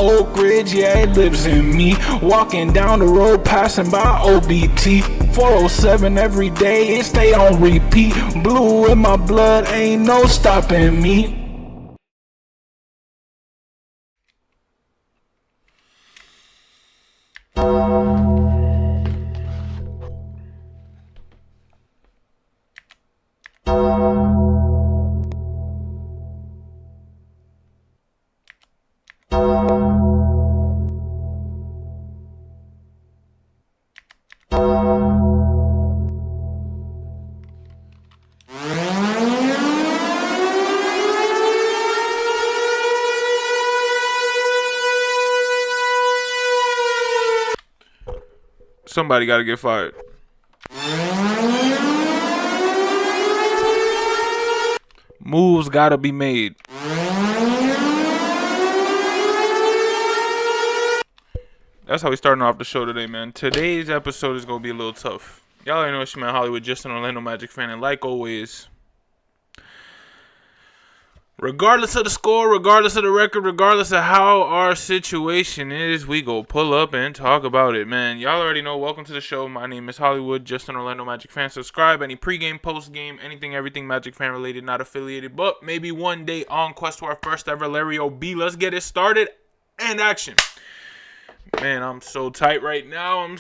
Oak Ridge, yeah, it lives in me. Walking down the road, passing by OBT. 407 every day, it stay on repeat. Blue in my blood, ain't no stopping me. Somebody got to get fired. Moves got to be made. That's how we starting off the show today, man. Today's episode is going to be a little tough. Y'all already know it's your man Hollywood, just an Orlando Magic fan. And like always, regardless of the score, regardless of the record, regardless of how our situation is, we go pull up and talk about it, man. Y'all already know. Welcome to the show. My name is Hollywood, just an Orlando Magic fan. Subscribe. Any pregame, postgame, anything, everything Magic fan related, not affiliated, but maybe one day on quest to our first ever Larry O.B. Let's get it started and action. Man, I'm so tight right now.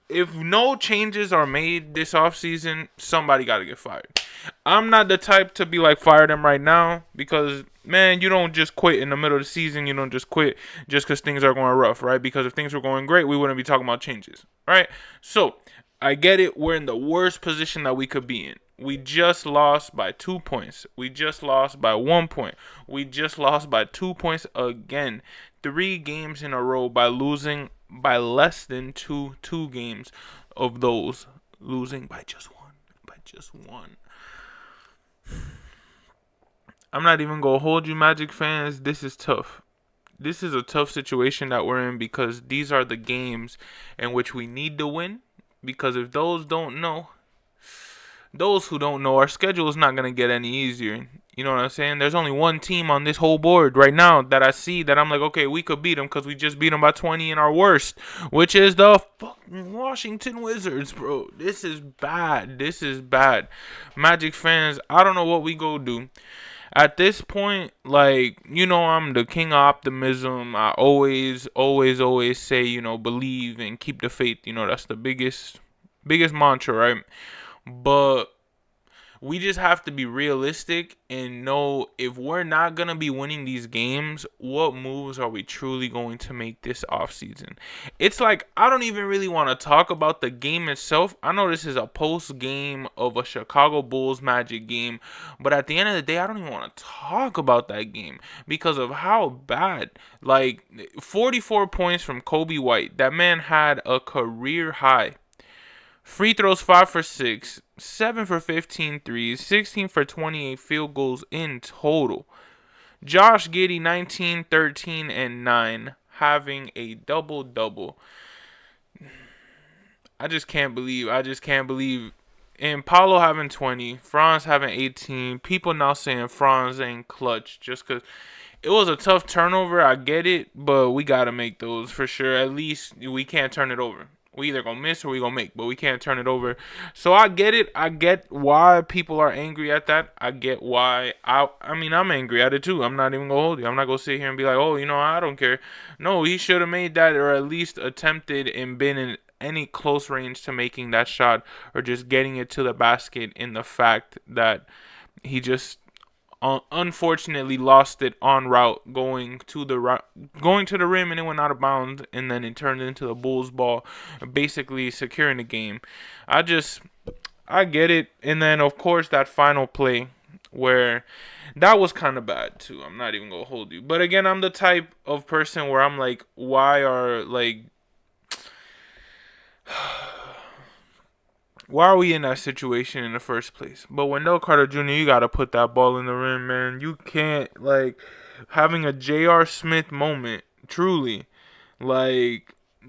If no changes are made this offseason, somebody got to get fired. I'm not the type to be like, fire them right now, because, man, you don't just quit in the middle of the season. You don't just quit just because things are going rough, right? Because if things were going great, we wouldn't be talking about changes, right? So, I get it. We're in the worst position that we could be in. We just lost by 2 points. We just lost by 1 point. We just lost by 2 points again. 3 games in a row by losing by less than two games of those, losing by just one. I'm not even gonna hold you, Magic fans. This is tough. This is a tough situation that we're in, because these are the games in which we need to win. Because if those who don't know, our schedule is not gonna get any easier. You know what I'm saying? There's only one team on this whole board right now that I see that I'm like, okay, we could beat them, because we just beat them by 20 in our worst, which is the fucking Washington Wizards, bro. This is bad. Magic fans, I don't know what we go do. At this point, like, you know, I'm the king of optimism. I always say, you know, believe and keep the faith. You know, that's the biggest mantra, right? But we just have to be realistic and know, if we're not going to be winning these games, what moves are we truly going to make this offseason? It's like, I don't even really want to talk about the game itself. I know this is a post-game of a Chicago Bulls Magic game, but at the end of the day, I don't even want to talk about that game because of how bad. Like, 44 points from Kobe White. That man had a career high. Free throws 5 for 6, 7 for 15 threes, 16 for 28 field goals in total. Josh Giddey 19, 13, and 9, having a double-double. I just can't believe. And Paulo having 20, Franz having 18. People now saying Franz ain't clutch just because it was a tough turnover. I get it, but we got to make those for sure. At least we can't turn it over. We either going to miss or we going to make, but we can't turn it over. So I get it. I get why people are angry at that. I get why. I'm angry at it too. I'm not even going to hold you. I'm not going to sit here and be like, oh, you know, I don't care. No, he should have made that, or at least attempted and been in any close range to making that shot, or just getting it to the basket, in the fact that he just unfortunately lost it en route going to the rim, and it went out of bounds, and then it turned into the Bulls ball, basically securing the game. I get it. And then of course that final play, where that was kind of bad too. I'm not even gonna hold you, but again, I'm the type of person where I'm like, why are we in that situation in the first place? But Wendell Carter Jr., you got to put that ball in the rim, man. You can't, having a J.R. Smith moment, truly.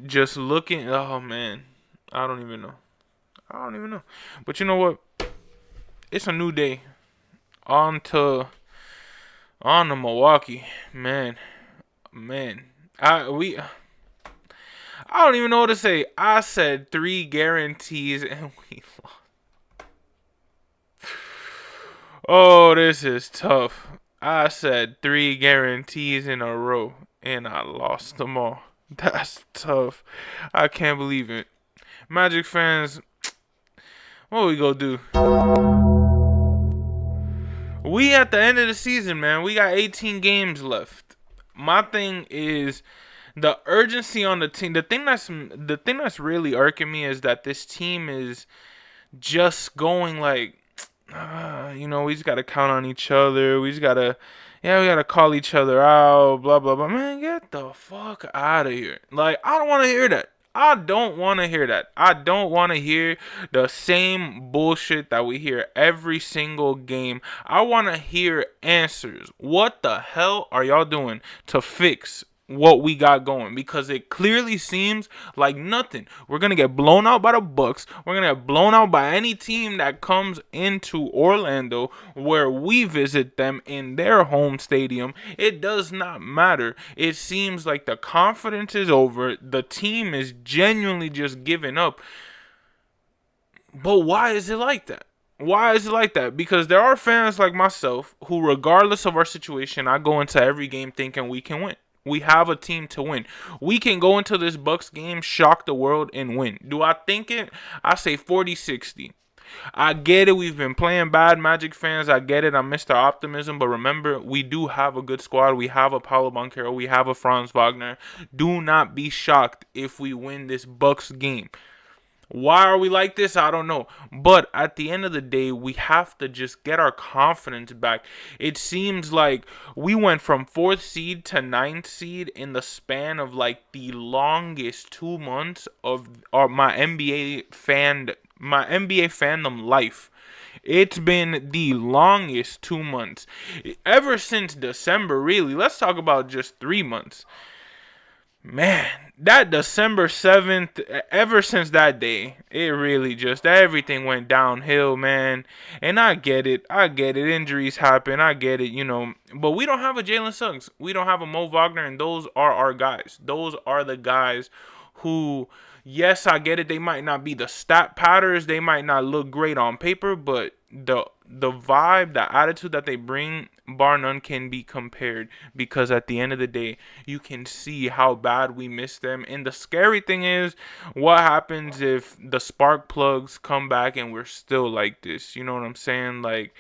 Just looking, oh, man. I don't even know. But you know what? It's a new day. On to Milwaukee, man. Man, I don't even know what to say. I said 3 guarantees and we lost. Oh, this is tough. I said 3 guarantees in a row and I lost them all. That's tough. I can't believe it. Magic fans, what we gonna do? We at the end of the season, man. We got 18 games left. My thing is the urgency on the team. The thing that's really irking me is that this team is just going like, we just gotta count on each other. We gotta call each other out. Blah blah blah. Man, get the fuck out of here. Like, I don't want to hear that. I don't want to hear that. I don't want to hear the same bullshit that we hear every single game. I want to hear answers. What the hell are y'all doing to fix what we got going? Because it clearly seems like nothing. We're gonna get blown out by the Bucks. We're gonna get blown out by any team that comes into Orlando where we visit them in their home stadium. It does not matter. It seems like the confidence is over. The team is genuinely just giving up. But why is it like that? Why is it like that? Because there are fans like myself who, regardless of our situation, I go into every game thinking we can win. We have a team to win. We can go into this Bucks game, shock the world, and win. Do I think it? I say 40-60. I get it. We've been playing bad, Magic fans. I get it. I missed our optimism. But remember, we do have a good squad. We have a Paulo Banchero. We have a Franz Wagner. Do not be shocked if we win this Bucks game. Why are we like this? I don't know. But at the end of the day, we have to just get our confidence back. It seems like we went from 4th seed to 9th seed in the span of like the longest 2 months of my NBA fandom life. It's been the longest 2 months. Ever since December, really. Let's talk about just 3 months. Man, that December 7th, ever since that day, it really just, everything went downhill, man. And I get it. Injuries happen. I get it, But we don't have a Jalen Suggs. We don't have a Mo Wagner, and those are our guys. Those are the guys who, yes, I get it. They might not be the stat patters. They might not look great on paper, but the vibe, the attitude that they bring, bar none, can be compared. Because at the end of the day, you can see how bad we miss them. And the scary thing is, what happens if the spark plugs come back and we're still like this? You know what I'm saying? Like,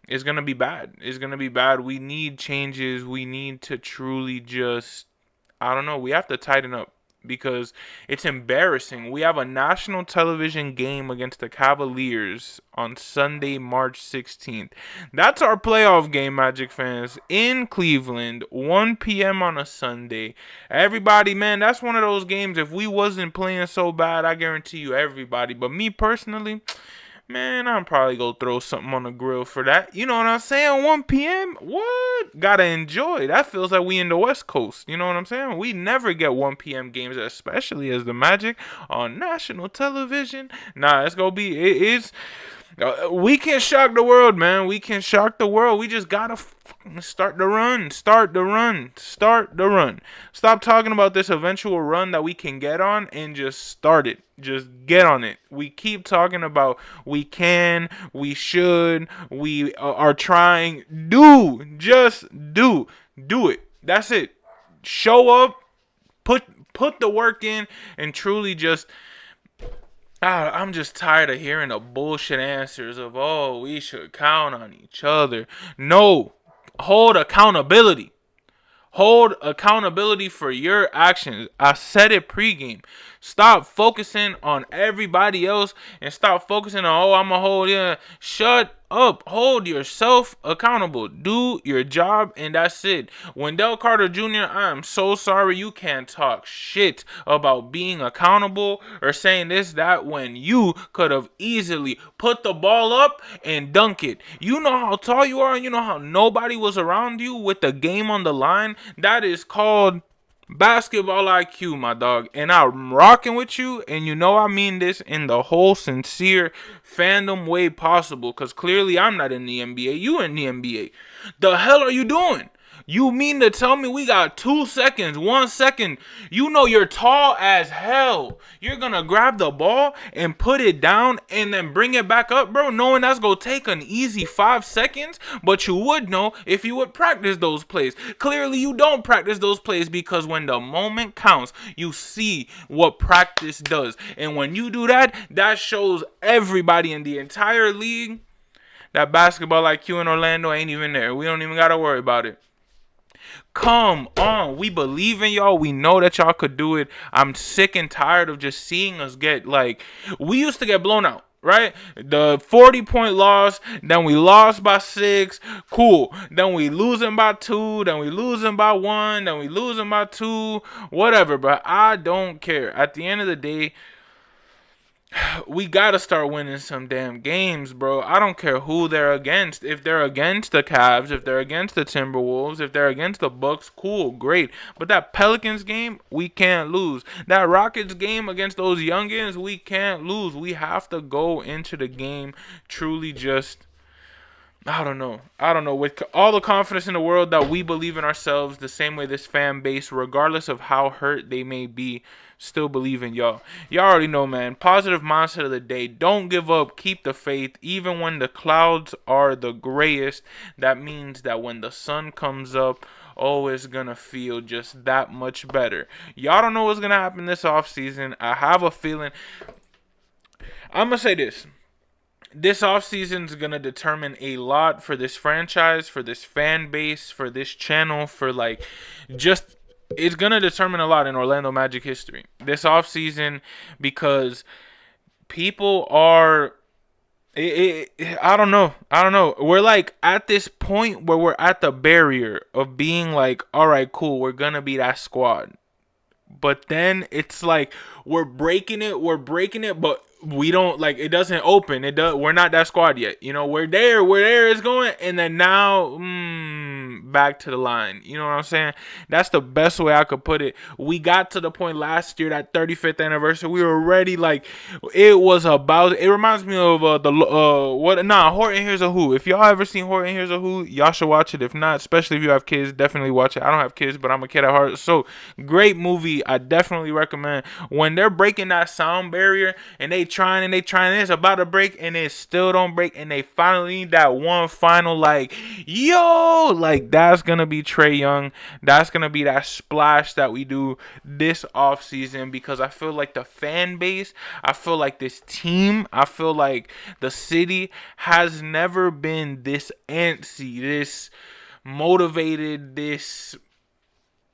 it's gonna be bad. It's gonna be bad. We need changes. We need to truly just, I don't know, we have to tighten up. Because it's embarrassing. We have a national television game against the Cavaliers on Sunday, March 16th. That's our playoff game, Magic fans, in Cleveland, 1 p.m. on a Sunday. Everybody, man, that's one of those games. If we wasn't playing so bad, I guarantee you everybody. But me personally, man, I'm probably going to throw something on the grill for that. You know what I'm saying? 1 p.m.? What? Gotta enjoy. That feels like we in the West Coast. You know what I'm saying? We never get 1 p.m. games, especially as the Magic on national television. Nah, it's going to be... It's... We can shock the world, man. We can shock the world. We just gotta start the run. Start the run. Start the run. Stop talking about this eventual run that we can get on and just start it. Just get on it. We keep talking about we can, we should, we are trying. Just do it. That's it. Show up, put the work in, and truly just... I'm just tired of hearing the bullshit answers of, oh, we should count on each other. No, hold accountability. Hold accountability for your actions. I said it pregame. Stop focusing on everybody else and stop focusing on, oh, I'm a hold. Yeah. Shut up. Hold yourself accountable. Do your job, and that's it. Wendell Carter Jr., I am so sorry. You can't talk shit about being accountable or saying this, that, when you could have easily put the ball up and dunk it. You know how tall you are, and you know how nobody was around you with the game on the line. That is called basketball IQ, my dog. And I'm rocking with you, and you know I mean this in the whole sincere fandom way possible, because clearly I'm not in the NBA. You in the NBA. The hell are you doing? You mean to tell me we got 2 seconds, 1 second? You know you're tall as hell. You're going to grab the ball and put it down and then bring it back up, bro, knowing that's going to take an easy 5 seconds. But you would know if you would practice those plays. Clearly, you don't practice those plays because when the moment counts, you see what practice does. And when you do that, that shows everybody in the entire league that basketball IQ in Orlando ain't even there. We don't even got to worry about it. Come on. We believe in y'all. We know that y'all could do it. I'm sick and tired of just seeing us get, like, we used to get blown out, right? The 40-point loss, then we lost by 6. Cool. Then we losing by 2, then we losing by 1, then we losing by 2, whatever. But I don't care. At the end of the day, we gotta start winning some damn games, bro. I don't care who they're against. If they're against the Cavs, if they're against the Timberwolves, if they're against the Bucks, cool, great. But that Pelicans game, we can't lose. That Rockets game against those youngins, we can't lose. We have to go into the game truly just, I don't know. With all the confidence in the world that we believe in ourselves, the same way this fan base, regardless of how hurt they may be, still believe in y'all. Y'all already know, man. Positive mindset of the day. Don't give up. Keep the faith. Even when the clouds are the grayest, that means that when the sun comes up, oh, it's gonna feel just that much better. Y'all don't know what's gonna happen this offseason. I have a feeling. I'm gonna say this. This offseason is going to determine a lot for this franchise, for this fan base, for this channel, for like just, it's going to determine a lot in Orlando Magic history. This offseason, because people are, I don't know. We're like at this point where we're at the barrier of being like, all right, cool, we're going to be that squad. But then it's like we're breaking it, but we don't, like, it doesn't open. We're not that squad yet. You know, we're there it's going, and then now back to the line. You know what I'm saying? That's the best way I could put it. We got to the point last year, that 35th anniversary. We were ready, like it was about. It reminds me of Horton Hears a Who. If y'all ever seen Horton Hears a Who, y'all should watch it. If not, especially if you have kids, definitely watch it. I don't have kids, but I'm a kid at heart. So great movie. I definitely recommend. When they're breaking that sound barrier and they trying and it's about to break and it still don't break, and they finally need that one final, like, yo, like, that's gonna be Trae Young. That's gonna be that splash that we do this offseason, because I feel like the fan base, I feel like this team, I feel like the city has never been this antsy, this motivated,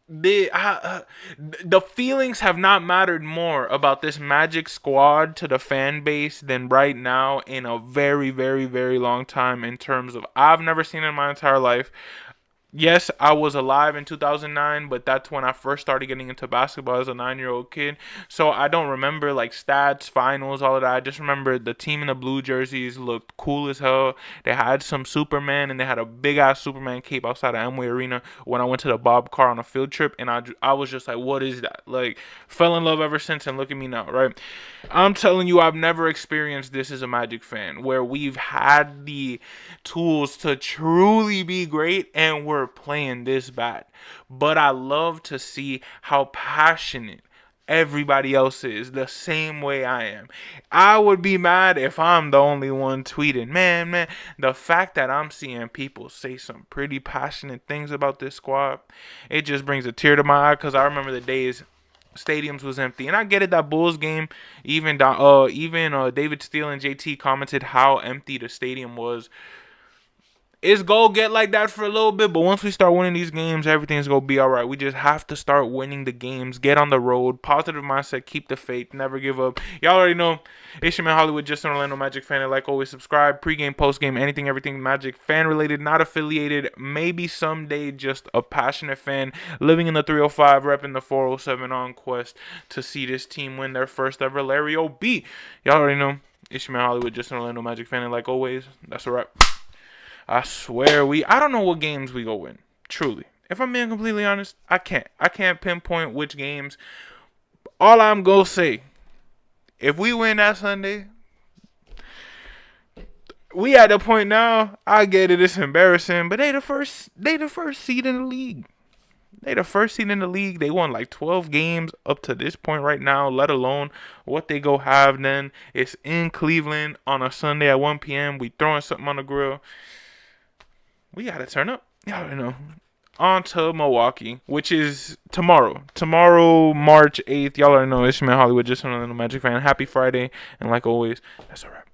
the feelings have not mattered more about this Magic squad to the fan base than right now in a very, very, very long time, in terms of, I've never seen it in my entire life. Yes, I was alive in 2009, but that's when I first started getting into basketball as a 9-year-old kid. So I don't remember like stats, finals, all of that. I just remember the team in the blue jerseys looked cool as hell. They had some Superman, and they had a big ass Superman cape outside of Amway Arena when I went to the Bob Car on a field trip, and I was just like, what is that? Like, fell in love ever since, and look at me now, right? I'm telling you, I've never experienced this as a Magic fan, where we've had the tools to truly be great and we're playing this bad. But I love to see how passionate everybody else is, the same way I am. I would be mad if I'm the only one tweeting. Man, the fact that I'm seeing people say some pretty passionate things about this squad, it just brings a tear to my eye, because I remember the days stadiums was empty. And I get it, that Bulls game, even David Steele and JT commented how empty the stadium was. It's gonna get like that for a little bit, but once we start winning these games, everything's gonna be all right. We just have to start winning the games, get on the road, positive mindset, keep the faith, never give up. Y'all already know, it's your man Hollywood, just an Orlando Magic fan. And like always, subscribe, pregame, postgame, anything, everything Magic, fan related, not affiliated, maybe someday just a passionate fan, living in the 305, repping the 407, on quest to see this team win their first ever Larry O.B. Y'all already know, it's your man Hollywood, just an Orlando Magic fan. And like always, that's a wrap. I swear I don't know what games we go win. Truly. If I'm being completely honest, I can't pinpoint which games. All I'm going to say, if we win that Sunday, we at the point now. I get it. It's embarrassing, but they the first seed in the league. They the first seed in the league. They won like 12 games up to this point right now, let alone what they go have then. It's in Cleveland on a Sunday at 1 p.m. We throwing something on the grill. We got to turn up. Y'all don't know. On to Milwaukee, which is tomorrow. Tomorrow, March 8th. Y'all already know it's your man Hollywood, just another little Magic fan. Happy Friday. And like always, that's a wrap.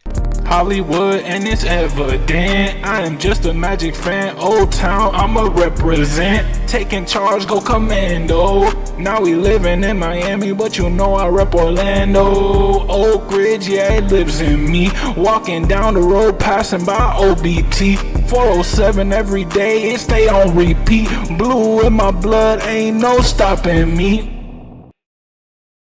Hollywood, and it's evident I am just a Magic fan. Old Town, I'ma represent. Taking charge, go commando. Now we living in Miami, but you know I rep Orlando. Oak Ridge, yeah, it lives in me. Walking down the road, passing by OBT. 407 every day, it stay on repeat. Blue in my blood, ain't no stopping me.